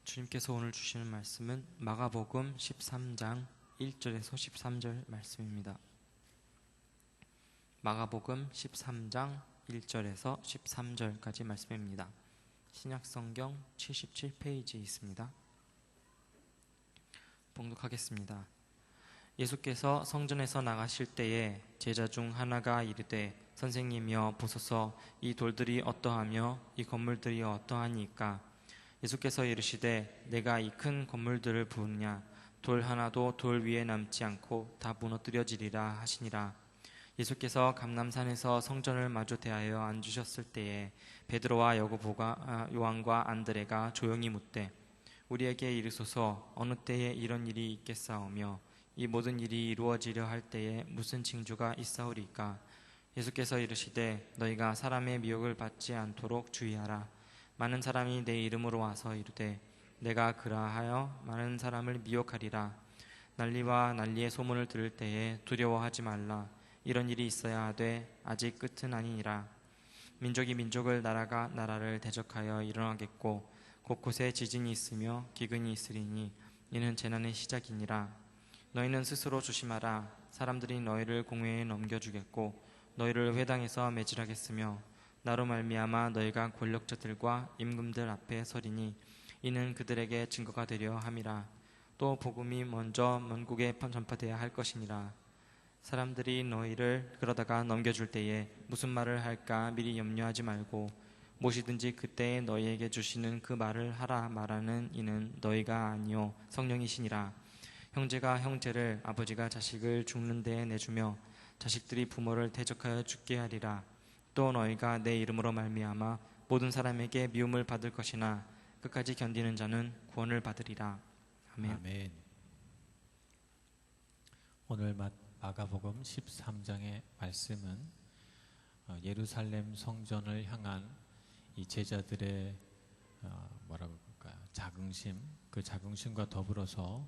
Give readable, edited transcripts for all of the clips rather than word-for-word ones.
주님께서 오늘 주시는 말씀은 마가복음 13장 1절에서 13절 말씀입니다. 마가복음 13장 1절에서 13절까지 말씀입니다. 신약성경 77페이지에 있습니다. 봉독하겠습니다. 예수께서 성전에서 나가실 때에 제자 중 하나가 이르되 선생님이여 보소서, 이 돌들이 어떠하며 이 건물들이 어떠하니까? 예수께서 이르시되 내가 이 큰 건물들을 부으냐? 돌 하나도 돌 위에 남지 않고 다 무너뜨려지리라 하시니라. 예수께서 감람산에서 성전을 마주 대하여 앉으셨을 때에 베드로와 야고보가 요한과 안드레가 조용히 묻되 우리에게 이르소서, 어느 때에 이런 일이 있겠사오며 이 모든 일이 이루어지려 할 때에 무슨 징조가 있사오리까? 예수께서 이르시되 너희가 사람의 미혹을 받지 않도록 주의하라. 많은 사람이 내 이름으로 와서 이르되 내가 그라하여 많은 사람을 미혹하리라. 난리와 난리의 소문을 들을 때에 두려워하지 말라. 이런 일이 있어야 하되 아직 끝은 아니니라. 민족이 민족을, 나라가 나라를 대적하여 일어나겠고 곳곳에 지진이 있으며 기근이 있으리니 이는 재난의 시작이니라. 너희는 스스로 조심하라. 사람들이 너희를 공회에 넘겨주겠고 너희를 회당에서 매질하겠으며 나로 말미암아 너희가 권력자들과 임금들 앞에 서리니 이는 그들에게 증거가 되려 함이라. 또 복음이 먼저 만국에 전파되어야 할 것이니라. 사람들이 너희를 그러다가 넘겨줄 때에 무슨 말을 할까 미리 염려하지 말고 무엇이든지 그때에 너희에게 주시는 그 말을 하라. 말하는 이는 너희가 아니요 성령이시니라. 형제가 형제를, 아버지가 자식을 죽는 데에 내주며 자식들이 부모를 대적하여 죽게 하리라. 또 너희가 내 이름으로 말미암아 모든 사람에게 미움을 받을 것이나 끝까지 견디는 자는 구원을 받으리라. 아멘. 아멘. 오늘 마가복음 13장의 말씀은 예루살렘 성전을 향한 이 제자들의 뭐라고 볼까요? 자긍심, 그 자긍심과 더불어서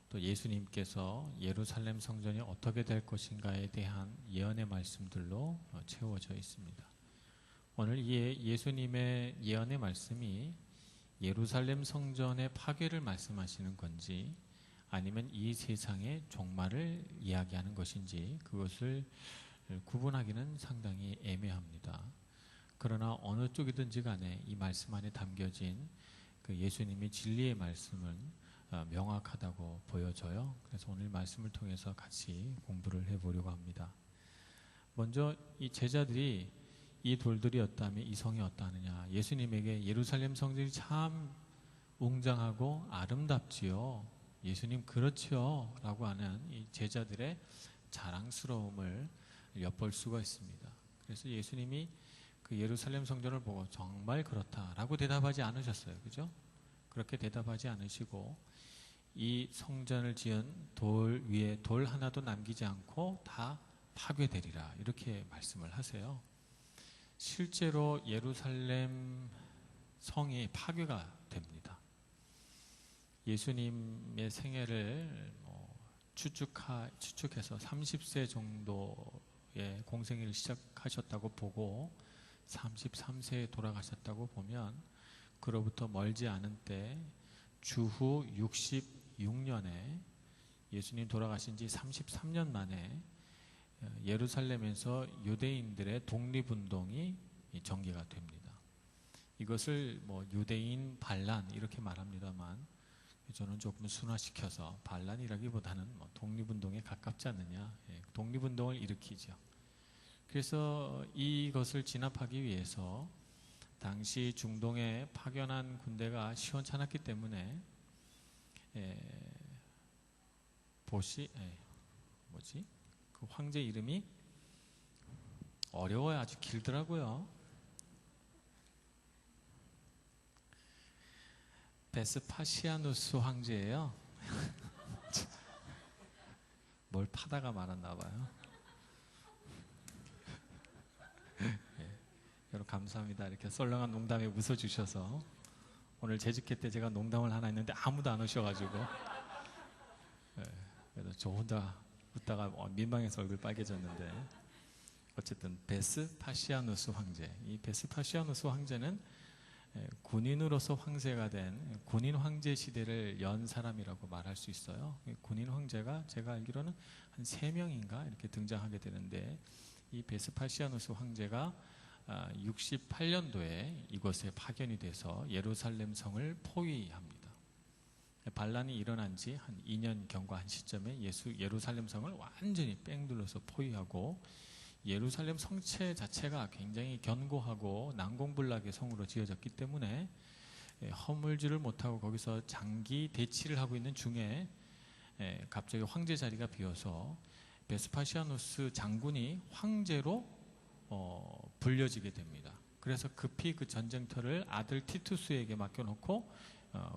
또 예수님께서 예루살렘 성전이 어떻게 될 것인가에 대한 예언의 말씀들로 채워져 있습니다. 오늘 예수님의 예언의 말씀이 예루살렘 성전의 파괴를 말씀하시는 건지 아니면 이 세상의 종말을 이야기하는 것인지 그것을 구분하기는 상당히 애매합니다. 그러나 어느 쪽이든지 간에 이 말씀 안에 담겨진 그 예수님의 진리의 말씀은 명확하다고 보여져요. 그래서 오늘 말씀을 통해서 같이 공부를 해보려고 합니다. 먼저 이 제자들이 이 돌들이 어떠하며 이 성이 어떠하느냐, 예수님에게 예루살렘 성전이 참 웅장하고 아름답지요, 예수님 그렇지요 라고 하는 이 제자들의 자랑스러움을 엿볼 수가 있습니다. 그래서 예수님이 그 예루살렘 성전을 보고 정말 그렇다라고 대답하지 않으셨어요. 그죠? 그렇게 대답하지 않으시고 이 성전을 지은 돌 위에 돌 하나도 남기지 않고 다 파괴되리라 이렇게 말씀을 하세요. 실제로 예루살렘 성이 파괴가 됩니다. 예수님의 생애를 추측해서 30세 정도의 공생애를 시작하셨다고 보고 33세에 돌아가셨다고 보면 그로부터 멀지 않은 때 주후 66년에 예수님 돌아가신 지 33년 만에 예루살렘에서 유대인들의 독립운동이 전개가 됩니다. 이것을 유대인 반란 이렇게 말합니다만 저는 조금 순화시켜서 반란이라기보다는 독립운동에 가깝지 않느냐, 독립운동을 일으키죠. 그래서 이것을 진압하기 위해서 당시 중동에 파견한 군대가 시원찮았기 때문에 그 황제 이름이 어려워요. 아주 길더라고요. 베스파시아누스 황제예요. 뭘 파다가 말았나 봐요. 여러분 감사합니다. 이렇게 썰렁한 농담에 웃어주셔서. 오늘 재직회 때 제가 농담을 하나 했는데 아무도 안 오셔가지고 그래서 저 혼자 웃다가 민망해서 얼굴 빨개졌는데, 어쨌든 베스파시아누스 황제, 이 베스파시아누스 황제는 군인으로서 황제가 된 군인 황제 시대를 연 사람이라고 말할 수 있어요. 군인 황제가 제가 알기로는 한 3명인가 이렇게 등장하게 되는데, 이 베스파시아누스 황제가 68년도에 이곳에 파견이 돼서 예루살렘 성을 포위합니다. 반란이 일어난 지 한 2년 경과한 시점에 예루살렘 성을 완전히 뺑둘러서 포위하고, 예루살렘 성체 자체가 굉장히 견고하고 난공불락의 성으로 지어졌기 때문에 허물지를 못하고 거기서 장기 대치를 하고 있는 중에 갑자기 황제 자리가 비어서 베스파시아누스 장군이 황제로 불려지게 됩니다. 그래서 급히 그 전쟁터를 아들 티투스에게 맡겨놓고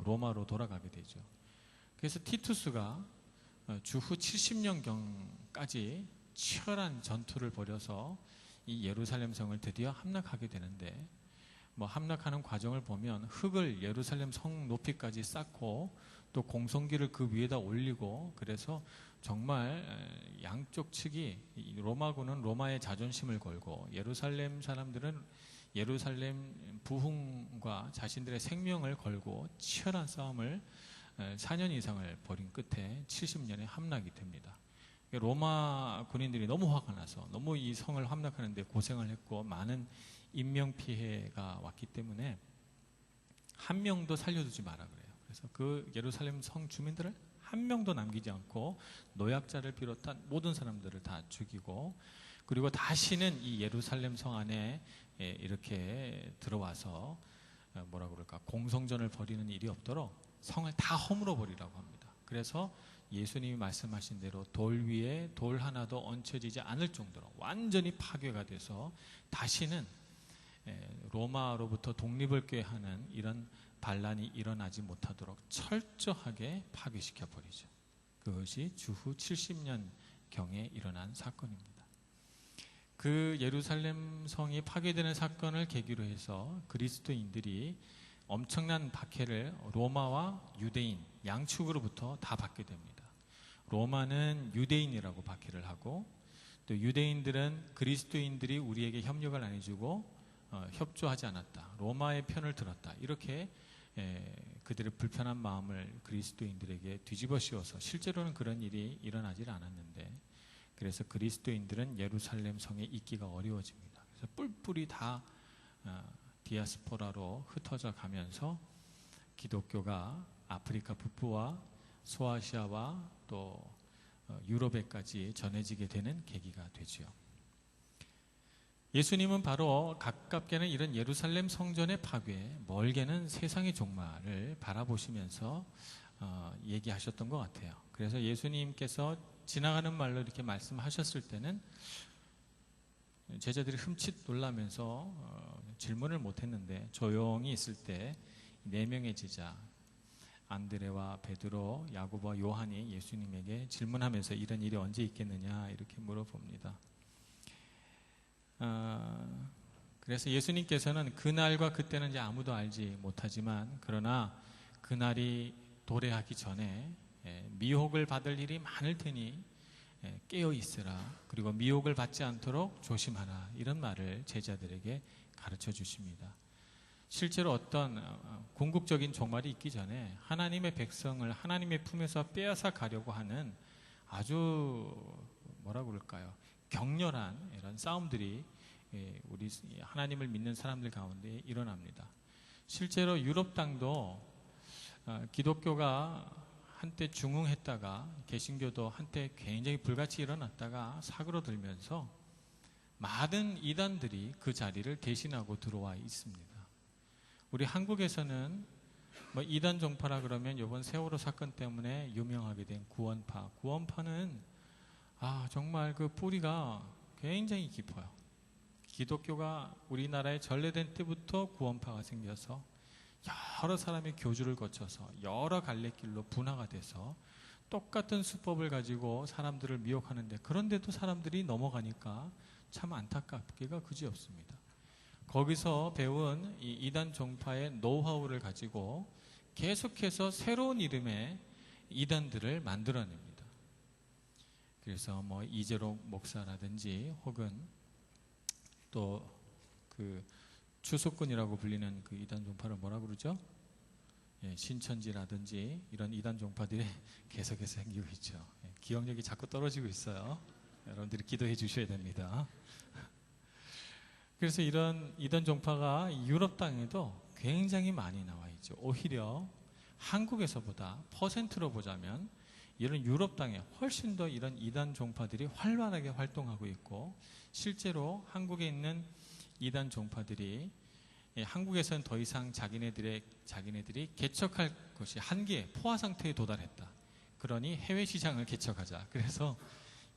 로마로 돌아가게 되죠. 그래서 티투스가 주후 70년경까지 치열한 전투를 벌여서 이 예루살렘 성을 드디어 함락하게 되는데, 함락하는 과정을 보면 흙을 예루살렘 성 높이까지 쌓고 또 공성기를 그 위에다 올리고, 그래서 정말 양쪽 측이, 로마군은 로마의 자존심을 걸고 예루살렘 사람들은 예루살렘 부흥과 자신들의 생명을 걸고 치열한 싸움을 4년 이상을 벌인 끝에 70년에 함락이 됩니다. 로마 군인들이 너무 화가 나서 너무 이 성을 함락하는데 고생을 했고 많은 인명피해가 왔기 때문에 한 명도 살려두지 마라 그래요. 그래서 그 예루살렘 성 주민들을 한 명도 남기지 않고 노약자를 비롯한 모든 사람들을 다 죽이고, 그리고 다시는 이 예루살렘 성 안에 이렇게 들어와서 공성전을 벌이는 일이 없도록 성을 다 허물어 버리라고 합니다. 그래서 예수님이 말씀하신 대로 돌 위에 돌 하나도 얹혀지지 않을 정도로 완전히 파괴가 돼서 다시는 로마로부터 독립을 꾀하는 이런 반란이 일어나지 못하도록 철저하게 파괴시켜 버리죠. 그것이 주후 70년경에 일어난 사건입니다. 그 예루살렘 성이 파괴되는 사건을 계기로 해서 그리스도인들이 엄청난 박해를 로마와 유대인 양측으로부터 다 받게 됩니다. 로마는 유대인이라고 박해를 하고, 또 유대인들은 그리스도인들이 우리에게 협력을 안 해주고 협조하지 않았다, 로마의 편을 들었다, 이렇게 그들의 불편한 마음을 그리스도인들에게 뒤집어 씌워서 실제로는 그런 일이 일어나질 않았는데, 그래서 그리스도인들은 예루살렘 성에 있기가 어려워집니다. 그래서 뿔뿔이 다 디아스포라로 흩어져 가면서 기독교가 아프리카 북부와 소아시아와 또 유럽에까지 전해지게 되는 계기가 되죠. 예수님은 바로 가깝게는 이런 예루살렘 성전의 파괴, 멀게는 세상의 종말을 바라보시면서 얘기하셨던 것 같아요. 그래서 예수님께서 지나가는 말로 이렇게 말씀하셨을 때는 제자들이 흠칫 놀라면서 질문을 못했는데, 조용히 있을 때 4명의 제자 안드레와 베드로, 야고보와 요한이 예수님에게 질문하면서 이런 일이 언제 있겠느냐 이렇게 물어봅니다. 그래서 예수님께서는 그날과 그때는 이제 아무도 알지 못하지만, 그러나 그날이 도래하기 전에 미혹을 받을 일이 많을 테니 깨어 있으라, 그리고 미혹을 받지 않도록 조심하라, 이런 말을 제자들에게 가르쳐 주십니다. 실제로 어떤 궁극적인 종말이 있기 전에 하나님의 백성을 하나님의 품에서 빼앗아 가려고 하는 아주 격렬한 이런 싸움들이 우리 하나님을 믿는 사람들 가운데 일어납니다. 실제로 유럽 땅도 기독교가 한때 중흥했다가 개신교도 한때 굉장히 불같이 일어났다가 사그러들면서 많은 이단들이 그 자리를 대신하고 들어와 있습니다. 우리 한국에서는 이단 종파라 그러면 이번 세월호 사건 때문에 유명하게 된 구원파는 정말 그 뿌리가 굉장히 깊어요. 기독교가 우리나라에 전래된 때부터 구원파가 생겨서 여러 사람의 교주를 거쳐서 여러 갈래길로 분화가 돼서 똑같은 수법을 가지고 사람들을 미혹하는데, 그런데도 사람들이 넘어가니까 참 안타깝기가 그지없습니다. 거기서 배운 이 이단 종파의 노하우를 가지고 계속해서 새로운 이름의 이단들을 만들어냅니다. 그래서 이재록 목사라든지 혹은 또 그 추수꾼이라고 불리는 그 이단 종파를 뭐라 그러죠? 예, 신천지라든지 이런 이단 종파들이 계속해서 생기고 있죠. 예, 기억력이 자꾸 떨어지고 있어요. 여러분들이 기도해 주셔야 됩니다. 그래서 이런 이단 종파가 유럽 땅에도 굉장히 많이 나와 있죠. 오히려 한국에서보다 퍼센트로 보자면 이런 유럽 땅에 훨씬 더 이런 이단 종파들이 활발하게 활동하고 있고, 실제로 한국에 있는 이단 종파들이 한국에서는 더 이상 자기네들이 개척할 것이 한계에 포화 상태에 도달했다. 그러니 해외 시장을 개척하자. 그래서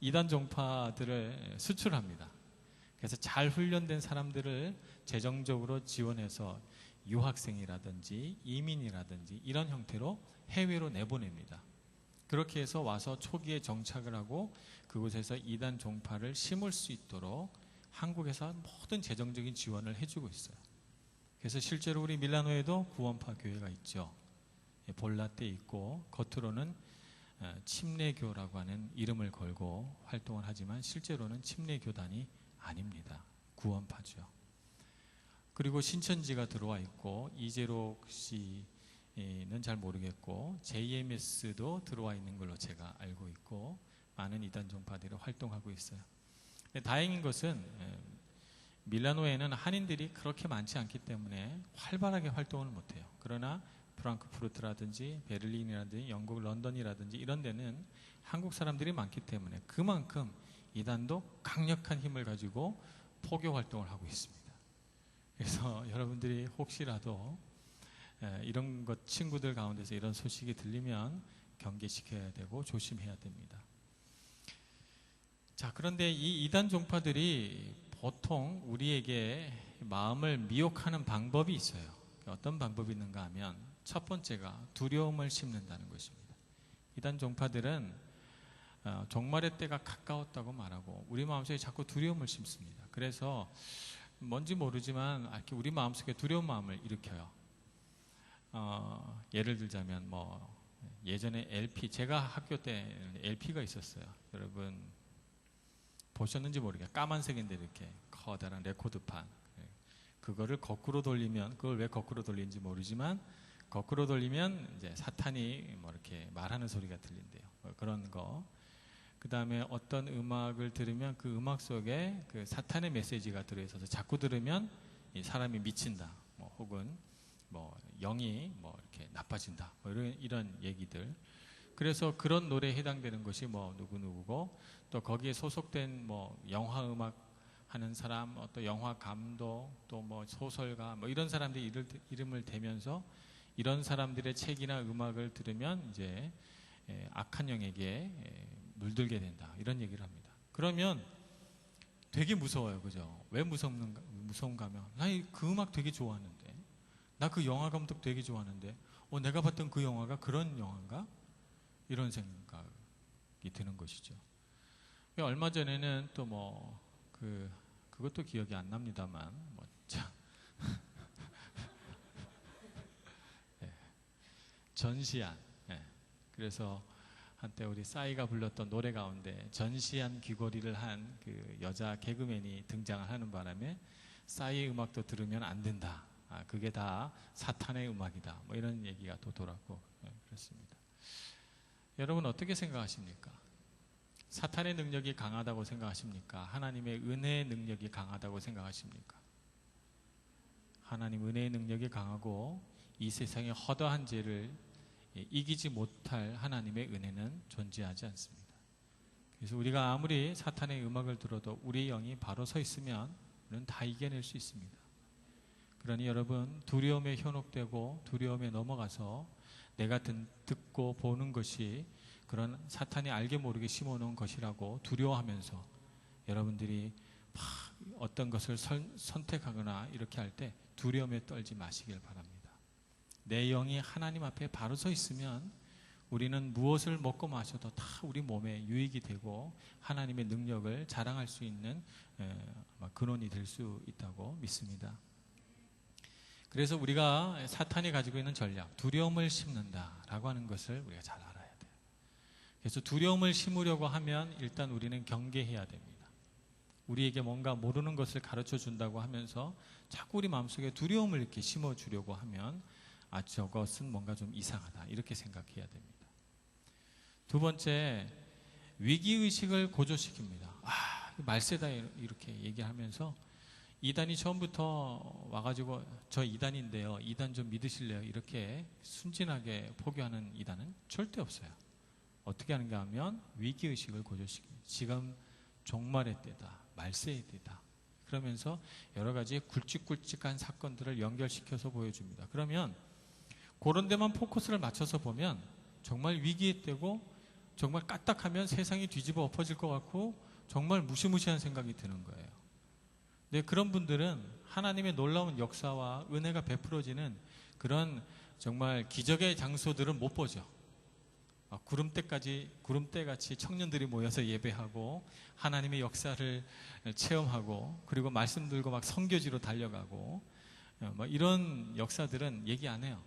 이단 종파들을 수출합니다. 그래서 잘 훈련된 사람들을 재정적으로 지원해서 유학생이라든지 이민이라든지 이런 형태로 해외로 내보냅니다. 그렇게 해서 와서 초기에 정착을 하고 그곳에서 이단 종파를 심을 수 있도록 한국에서 모든 재정적인 지원을 해주고 있어요. 그래서 실제로 우리 밀라노에도 구원파 교회가 있죠. 볼라떼 있고, 겉으로는 침례교라고 하는 이름을 걸고 활동을 하지만 실제로는 침례교단이 아닙니다. 구원파죠. 그리고 신천지가 들어와 있고, 이재록 씨는 잘 모르겠고 JMS도 들어와 있는 걸로 제가 알고 있고, 많은 이단 종파들이 활동하고 있어요. 다행인 것은 밀라노에는 한인들이 그렇게 많지 않기 때문에 활발하게 활동을 못해요. 그러나 프랑크푸르트라든지 베를린이라든지 영국 런던이라든지 이런 데는 한국 사람들이 많기 때문에 그만큼 이단도 강력한 힘을 가지고 포교 활동을 하고 있습니다. 그래서 여러분들이 혹시라도 이런 것 친구들 가운데서 이런 소식이 들리면 경계시켜야 되고 조심해야 됩니다. 자, 그런데 이 이단 종파들이 보통 우리에게 마음을 미혹하는 방법이 있어요. 어떤 방법이 있는가 하면 첫 번째가 두려움을 심는다는 것입니다. 이단 종파들은 종말의 때가 가까웠다고 말하고 우리 마음속에 자꾸 두려움을 심습니다. 그래서 뭔지 모르지만 이렇게 우리 마음속에 두려운 마음을 일으켜요. 예를 들자면 예전에 LP, 제가 학교 때 LP가 있었어요. 여러분 보셨는지 모르겠어요. 까만색인데 이렇게 커다란 레코드판. 그거를 거꾸로 돌리면, 그걸 왜 거꾸로 돌리는지 모르지만 거꾸로 돌리면 이제 사탄이 이렇게 말하는 소리가 들린대요. 그런 거. 그 다음에 어떤 음악을 들으면 그 음악 속에 그 사탄의 메시지가 들어있어서 자꾸 들으면 이 사람이 미친다. 혹은 영이 이렇게 나빠진다. 이런 얘기들. 그래서 그런 노래에 해당되는 것이 누구누구고, 또 거기에 소속된 영화 음악 하는 사람, 또 영화 감독, 또 소설가, 이런 사람들이 이름을 대면서 이런 사람들의 책이나 음악을 들으면 이제 악한 영에게 물들게 된다. 이런 얘기를 합니다. 그러면 되게 무서워요. 그죠? 왜 무서운가 하면, 나 그 음악 되게 좋아하는데, 나 그 영화 감독 되게 좋아하는데, 내가 봤던 그 영화가 그런 영화인가? 이런 생각이 드는 것이죠. 얼마 전에는 또 그것도 기억이 안 납니다만, 전시안. 그래서 한때 우리 싸이가 불렀던 노래 가운데 전시안 귀걸이를 한 그 여자 개그맨이 등장을 하는 바람에 싸이의 음악도 들으면 안 된다. 그게 다 사탄의 음악이다. 이런 얘기가 또 돌았고 그렇습니다. 여러분 어떻게 생각하십니까? 사탄의 능력이 강하다고 생각하십니까? 하나님의 은혜의 능력이 강하다고 생각하십니까? 하나님 은혜의 능력이 강하고 이 세상의 허다한 죄를 이기지 못할 하나님의 은혜는 존재하지 않습니다. 그래서 우리가 아무리 사탄의 음악을 들어도 우리의 영이 바로 서 있으면 우리는 다 이겨낼 수 있습니다. 그러니 여러분 두려움에 현혹되고 두려움에 넘어가서 내가 듣고 보는 것이 그런 사탄이 알게 모르게 심어놓은 것이라고 두려워하면서 여러분들이 막 어떤 것을 선택하거나 이렇게 할 때 두려움에 떨지 마시길 바랍니다. 내 영이 하나님 앞에 바로 서 있으면 우리는 무엇을 먹고 마셔도 다 우리 몸에 유익이 되고 하나님의 능력을 자랑할 수 있는 근원이 될 수 있다고 믿습니다. 그래서 우리가 사탄이 가지고 있는 전략, 두려움을 심는다라고 하는 것을 우리가 잘 알아야 돼요. 그래서 두려움을 심으려고 하면 일단 우리는 경계해야 됩니다. 우리에게 뭔가 모르는 것을 가르쳐 준다고 하면서 자꾸 우리 마음속에 두려움을 이렇게 심어주려고 하면 저것은 뭔가 좀 이상하다 이렇게 생각해야 됩니다. 두 번째, 위기의식을 고조시킵니다. 말세다 이렇게 얘기하면서 이단이 처음부터 와가지고 저 이단인데요, 이단 좀 믿으실래요? 이렇게 순진하게 포교하는 이단은 절대 없어요. 어떻게 하는가 하면 위기의식을 고조시킵니다. 지금 종말의 때다, 말세의 때다, 그러면서 여러 가지 굵직굵직한 사건들을 연결시켜서 보여줍니다. 그러면 그런 데만 포커스를 맞춰서 보면 정말 위기의 때고, 정말 까딱하면 세상이 뒤집어 엎어질 것 같고 정말 무시무시한 생각이 드는 거예요. 네, 그런 분들은 하나님의 놀라운 역사와 은혜가 베풀어지는 그런 정말 기적의 장소들은 못 보죠. 구름대같이 청년들이 모여서 예배하고 하나님의 역사를 체험하고 그리고 말씀 들고 막 선교지로 달려가고 이런 역사들은 얘기 안 해요.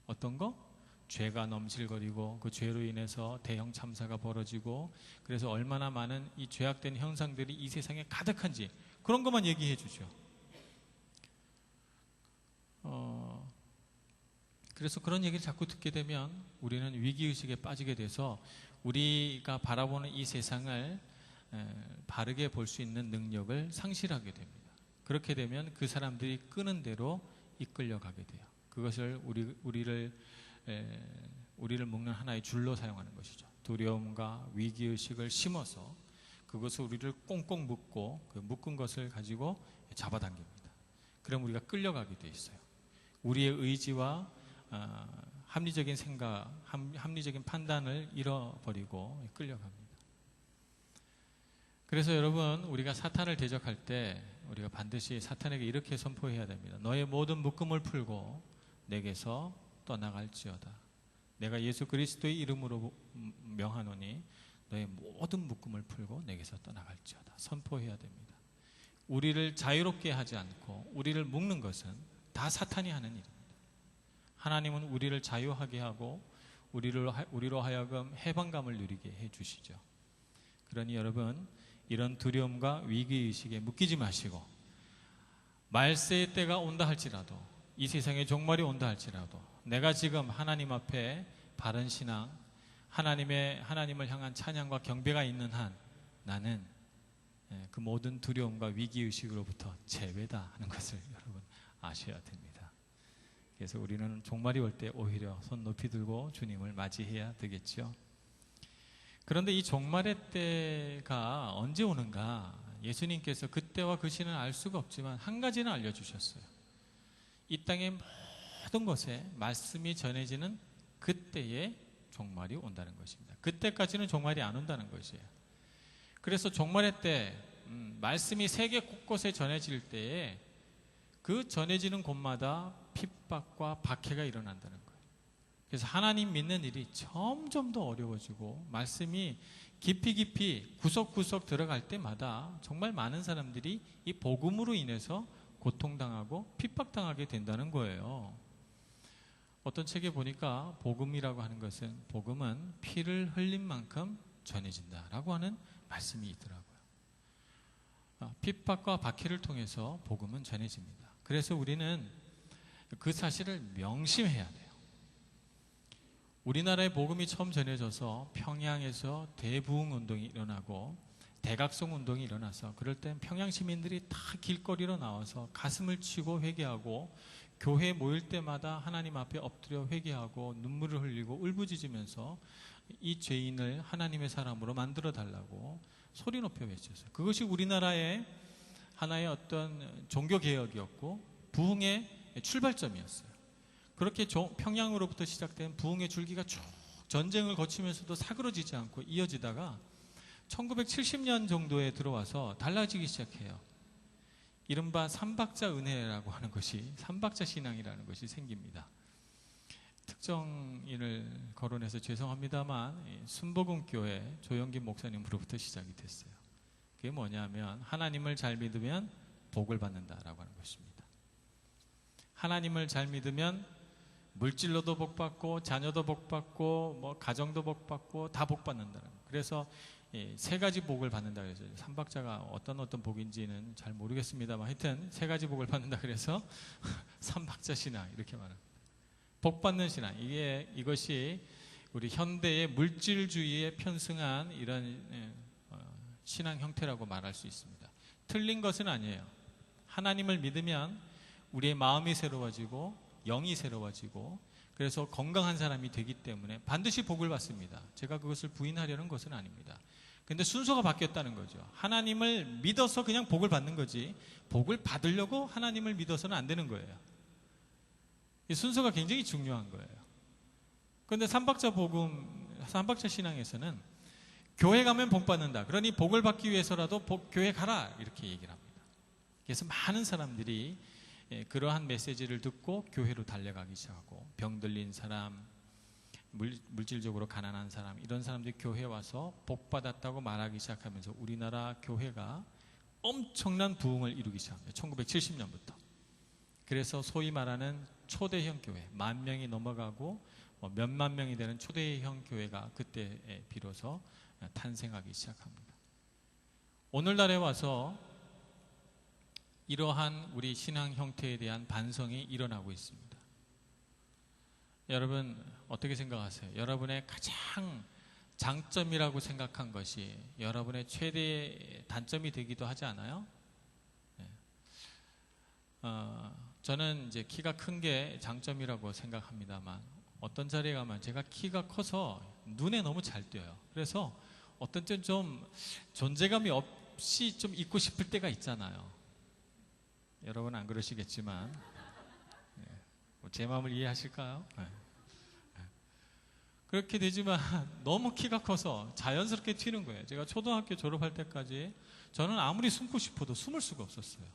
어떤 거? 죄가 넘실거리고 그 죄로 인해서 대형 참사가 벌어지고 그래서 얼마나 많은 이 죄악된 형상들이 이 세상에 가득한지 그런 것만 얘기해 주죠. 그래서 그런 얘기를 자꾸 듣게 되면 우리는 위기의식에 빠지게 돼서 우리가 바라보는 이 세상을 바르게 볼 수 있는 능력을 상실하게 됩니다. 그렇게 되면 그 사람들이 끄는 대로 이끌려가게 돼요. 그것을 우리를 묶는 하나의 줄로 사용하는 것이죠. 두려움과 위기의식을 심어서 그것을 우리를 꽁꽁 묶고 그 묶은 것을 가지고 잡아당깁니다. 그럼 우리가 끌려가게 돼 있어요. 우리의 의지와 합리적인 생각, 합리적인 판단을 잃어버리고 끌려갑니다. 그래서 여러분, 우리가 사탄을 대적할 때 우리가 반드시 사탄에게 이렇게 선포해야 됩니다. 너의 모든 묶음을 풀고 내게서 떠나갈지어다. 내가 예수 그리스도의 이름으로 명하노니 너의 모든 묶음을 풀고 내게서 떠나갈지어다. 선포해야 됩니다. 우리를 자유롭게 하지 않고 우리를 묶는 것은 다 사탄이 하는 일입니다. 하나님은 우리를 자유하게 하고 우리로 하여금 해방감을 누리게 해주시죠. 그러니 여러분, 이런 두려움과 위기의식에 묶이지 마시고 말세의 때가 온다 할지라도, 이 세상에 종말이 온다 할지라도 내가 지금 하나님 앞에 바른 신앙, 하나님을 향한 찬양과 경배가 있는 한 나는 그 모든 두려움과 위기의식으로부터 제외다 하는 것을 여러분 아셔야 됩니다. 그래서 우리는 종말이 올 때 오히려 손 높이 들고 주님을 맞이해야 되겠죠. 그런데 이 종말의 때가 언제 오는가? 예수님께서 그때와 그 시는 알 수가 없지만 한 가지는 알려주셨어요. 이 땅의 모든 것에 말씀이 전해지는 그때에 종말이 온다는 것입니다. 그때까지는 종말이 안 온다는 것이에요. 그래서 종말의 때 말씀이 세계 곳곳에 전해질 때에 그 전해지는 곳마다 핍박과 박해가 일어난다는 거예요. 그래서 하나님 믿는 일이 점점 더 어려워지고 말씀이 깊이 구석구석 들어갈 때마다 정말 많은 사람들이 이 복음으로 인해서 고통당하고 핍박당하게 된다는 거예요. 어떤 책에 보니까 복음은 피를 흘린 만큼 전해진다라고 하는 말씀이 있더라고요. 핍박과 박해를 통해서 복음은 전해집니다. 그래서 우리는 그 사실을 명심해야 돼요. 우리나라의 복음이 처음 전해져서 평양에서 대부흥 운동이 일어나고 대각성 운동이 일어나서 그럴 땐 평양 시민들이 다 길거리로 나와서 가슴을 치고 회개하고 교회에 모일 때마다 하나님 앞에 엎드려 회개하고 눈물을 흘리고 울부짖으면서 이 죄인을 하나님의 사람으로 만들어 달라고 소리 높여 외쳤어요. 그것이 우리나라의 하나의 어떤 종교개혁이었고 부흥의 출발점이었어요. 그렇게 평양으로부터 시작된 부흥의 줄기가 쭉 전쟁을 거치면서도 사그러지지 않고 이어지다가 1970년 정도에 들어와서 달라지기 시작해요. 이른바 삼박자 은혜라고 하는 것이, 삼박자 신앙이라는 것이 생깁니다. 특정인을 거론해서 죄송합니다만 순복음교회 조영기 목사님으로부터 시작이 됐어요. 그게 뭐냐면 하나님을 잘 믿으면 복을 받는다라고 하는 것입니다. 하나님을 잘 믿으면 물질로도 복받고 자녀도 복받고 가정도 복받고 다 복받는다는 거예요. 그래서 세 가지 복을 받는다 그래서 삼박자가 어떤 복인지는 잘 모르겠습니다만 하여튼 세 가지 복을 받는다 그래서 삼박자 신앙 이렇게 말합니다. 복 받는 신앙, 이것이 우리 현대의 물질주의에 편승한 이런 신앙 형태라고 말할 수 있습니다. 틀린 것은 아니에요. 하나님을 믿으면 우리의 마음이 새로워지고 영이 새로워지고 그래서 건강한 사람이 되기 때문에 반드시 복을 받습니다. 제가 그것을 부인하려는 것은 아닙니다. 근데 순서가 바뀌었다는 거죠. 하나님을 믿어서 그냥 복을 받는 거지 복을 받으려고 하나님을 믿어서는 안 되는 거예요. 이 순서가 굉장히 중요한 거예요. 그런데 삼박자 신앙에서는 교회 가면 복 받는다. 그러니 복을 받기 위해서라도 교회 가라 이렇게 얘기를 합니다. 그래서 많은 사람들이 그러한 메시지를 듣고 교회로 달려가기 시작하고 병 들린 사람, 물질적으로 가난한 사람 이런 사람들이 교회에 와서 복 받았다고 말하기 시작하면서 우리나라 교회가 엄청난 부흥을 이루기 시작합니다. 1970년부터. 그래서 소위 말하는 초대형 교회, 10,000명이 넘어가고 몇만 명이 되는 초대형 교회가 그때 비로소 탄생하기 시작합니다. 오늘날에 와서 이러한 우리 신앙 형태에 대한 반성이 일어나고 있습니다. 여러분 어떻게 생각하세요? 여러분의 가장 장점이라고 생각한 것이 여러분의 최대 단점이 되기도 하지 않아요? 저는 이제 키가 큰 게 장점이라고 생각합니다만 어떤 자리에 가면 제가 키가 커서 눈에 너무 잘 띄어요. 그래서 어떤 때는 좀 존재감이 없이 좀 있고 싶을 때가 있잖아요. 여러분 안 그러시겠지만 제 마음을 이해하실까요? 그렇게 되지만 너무 키가 커서 자연스럽게 튀는 거예요. 제가 초등학교 졸업할 때까지 저는 아무리 숨고 싶어도 숨을 수가 없었어요.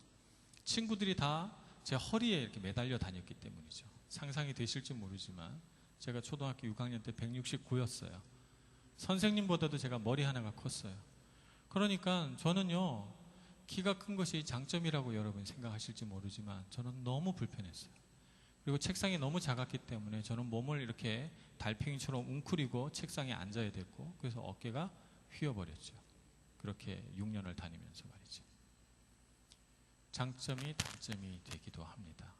친구들이 다 제 허리에 이렇게 매달려 다녔기 때문이죠. 상상이 되실지 모르지만 제가 초등학교 6학년 때 169였어요. 선생님보다도 제가 머리 하나가 컸어요. 그러니까 저는요 키가 큰 것이 장점이라고 여러분 생각하실지 모르지만 저는 너무 불편했어요. 그리고 책상이 너무 작았기 때문에 저는 몸을 이렇게 달팽이처럼 웅크리고 책상에 앉아야 됐고 그래서 어깨가 휘어버렸죠. 그렇게 6년을 다니면서 말이죠. 장점이 단점이 되기도 합니다.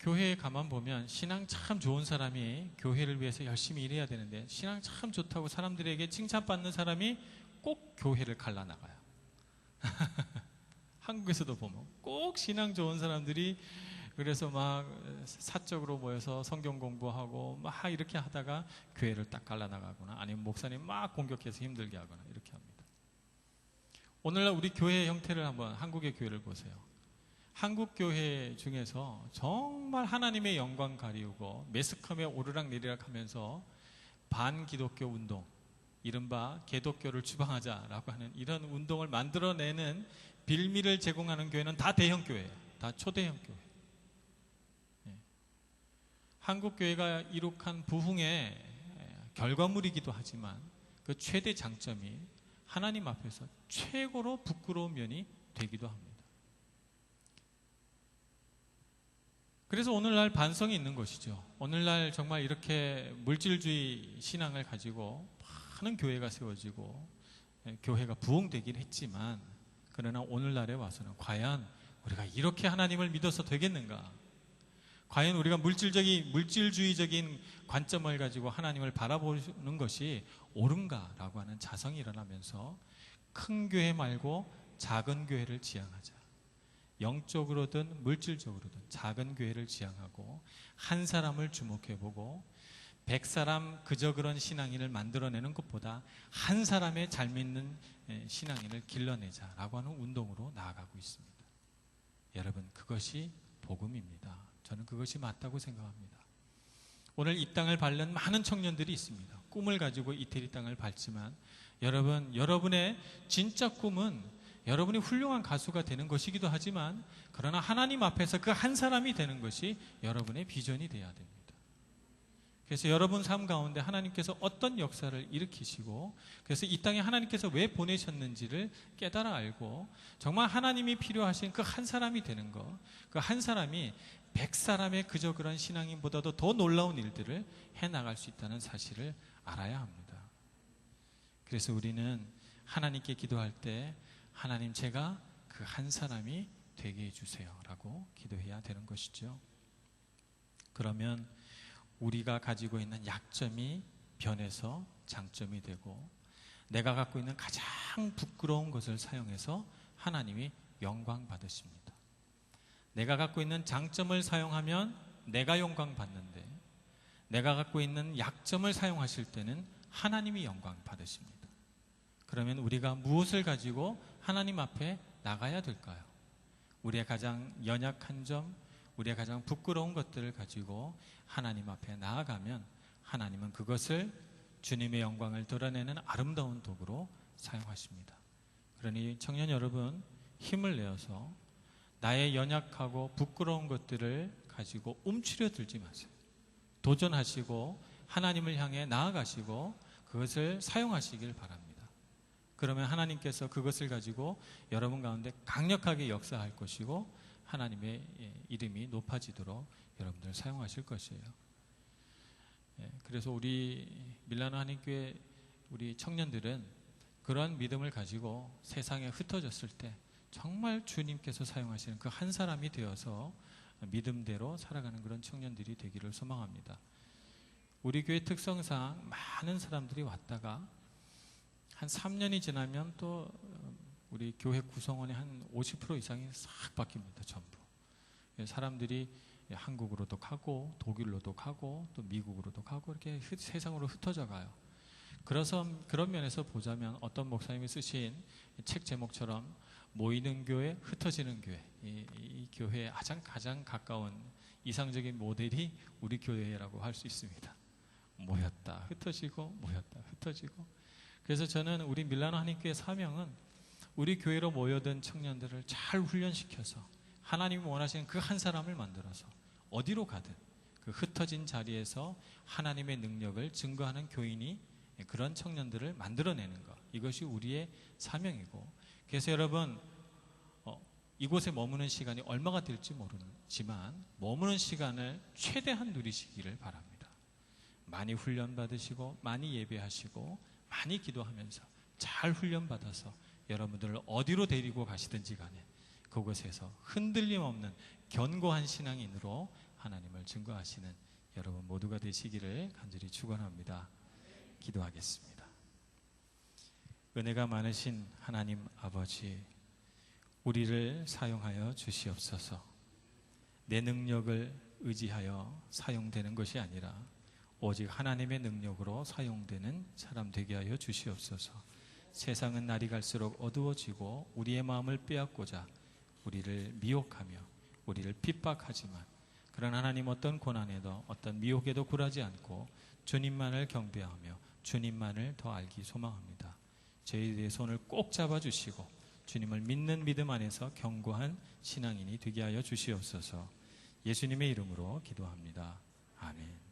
교회에 가만 보면 신앙 참 좋은 사람이 교회를 위해서 열심히 일해야 되는데 신앙 참 좋다고 사람들에게 칭찬받는 사람이 꼭 교회를 갈라나가요. 한국에서도 보면 꼭 신앙 좋은 사람들이 그래서 막 사적으로 모여서 성경 공부하고 막 이렇게 하다가 교회를 딱 갈라나가거나 아니면 목사님 막 공격해서 힘들게 하거나 이렇게 합니다. 오늘날 우리 교회의 형태를 한번 한국의 교회를 보세요. 한국 교회 중에서 정말 하나님의 영광 가리우고 매스컴에 오르락내리락 하면서 반기독교 운동 이른바 개독교를 추방하자라고 하는 이런 운동을 만들어내는 빌미를 제공하는 교회는 다 대형 교회예요. 다 초대형 교회. 한국 교회가 이룩한 부흥의 결과물이기도 하지만 그 최대 장점이 하나님 앞에서 최고로 부끄러운 면이 되기도 합니다. 그래서 오늘날 반성이 있는 것이죠. 오늘날 정말 이렇게 물질주의 신앙을 가지고 많은 교회가 세워지고 교회가 부흥되긴 했지만 그러나 오늘날에 와서는 과연 우리가 이렇게 하나님을 믿어서 되겠는가? 과연 우리가 물질주의적인 관점을 가지고 하나님을 바라보는 것이 옳은가라고 하는 자성이 일어나면서 큰 교회 말고 작은 교회를 지향하자. 영적으로든 물질적으로든 작은 교회를 지향하고 한 사람을 주목해보고 100사람 그저 그런 신앙인을 만들어내는 것보다 한 사람의 잘 믿는 신앙인을 길러내자라고 하는 운동으로 나아가고 있습니다. 여러분 그것이 복음입니다. 저는 그것이 맞다고 생각합니다. 오늘 이 땅을 밟는 많은 청년들이 있습니다. 꿈을 가지고 이태리 땅을 밟지만 여러분의 진짜 꿈은 여러분이 훌륭한 가수가 되는 것이기도 하지만 그러나 하나님 앞에서 그 한 사람이 되는 것이 여러분의 비전이 되어야 됩니다. 그래서 여러분 삶 가운데 하나님께서 어떤 역사를 일으키시고 그래서 이 땅에 하나님께서 왜 보내셨는지를 깨달아 알고 정말 하나님이 필요하신 그 한 사람이 되는 것, 그 한 사람이 100사람의 그저 그런 신앙인보다도 더 놀라운 일들을 해나갈 수 있다는 사실을 알아야 합니다. 그래서 우리는 하나님께 기도할 때 하나님 제가 그 한 사람이 되게 해주세요 라고 기도해야 되는 것이죠. 그러면 우리가 가지고 있는 약점이 변해서 장점이 되고 내가 갖고 있는 가장 부끄러운 것을 사용해서 하나님이 영광 받으십니다. 내가 갖고 있는 장점을 사용하면 내가 영광 받는데 내가 갖고 있는 약점을 사용하실 때는 하나님이 영광 받으십니다. 그러면 우리가 무엇을 가지고 하나님 앞에 나가야 될까요? 우리의 가장 연약한 점, 우리의 가장 부끄러운 것들을 가지고 하나님 앞에 나아가면 하나님은 그것을 주님의 영광을 드러내는 아름다운 도구로 사용하십니다. 그러니 청년 여러분, 힘을 내어서 나의 연약하고 부끄러운 것들을 가지고 움츠려 들지 마세요. 도전하시고 하나님을 향해 나아가시고 그것을 사용하시길 바랍니다. 그러면 하나님께서 그것을 가지고 여러분 가운데 강력하게 역사할 것이고 하나님의 이름이 높아지도록 여러분들 사용하실 것이에요. 그래서 우리 밀라노 한인교회 우리 청년들은 그러한 믿음을 가지고 세상에 흩어졌을 때 정말 주님께서 사용하시는 그 한 사람이 되어서 믿음대로 살아가는 그런 청년들이 되기를 소망합니다. 우리 교회 특성상 많은 사람들이 왔다가 한 3년이 지나면 또 우리 교회 구성원의 한 50% 이상이 싹 바뀝니다. 전부. 사람들이 한국으로도 가고 독일로도 가고 또 미국으로도 가고 이렇게 세상으로 흩어져 가요. 그래서 그런 면에서 보자면 어떤 목사님이 쓰신 책 제목처럼 모이는 교회, 흩어지는 교회, 이 교회에 가장 가까운 이상적인 모델이 우리 교회라고 할 수 있습니다. 모였다 흩어지고 모였다 흩어지고. 그래서 저는 우리 밀라노 한인교회 사명은 우리 교회로 모여든 청년들을 잘 훈련시켜서 하나님이 원하시는 그 한 사람을 만들어서 어디로 가든 그 흩어진 자리에서 하나님의 능력을 증거하는 교인이 그런 청년들을 만들어내는 것, 이것이 우리의 사명이고, 그래서 여러분 이곳에 머무는 시간이 얼마가 될지 모르지만 머무는 시간을 최대한 누리시기를 바랍니다. 많이 훈련받으시고 많이 예배하시고 많이 기도하면서 잘 훈련받아서 여러분들을 어디로 데리고 가시든지 간에 그곳에서 흔들림 없는 견고한 신앙인으로 하나님을 증거하시는 여러분 모두가 되시기를 간절히 축원합니다. 기도하겠습니다. 은혜가 많으신 하나님 아버지, 우리를 사용하여 주시옵소서. 내 능력을 의지하여 사용되는 것이 아니라 오직 하나님의 능력으로 사용되는 사람 되게 하여 주시옵소서. 세상은 날이 갈수록 어두워지고 우리의 마음을 빼앗고자 우리를 미혹하며 우리를 핍박하지만, 그런 하나님 어떤 고난에도 어떤 미혹에도 굴하지 않고 주님만을 경배하며 주님만을 더 알기 소망합니다. 저희들의 손을 꼭 잡아주시고 주님을 믿는 믿음 안에서 견고한 신앙인이 되게 하여 주시옵소서. 예수님의 이름으로 기도합니다. 아멘.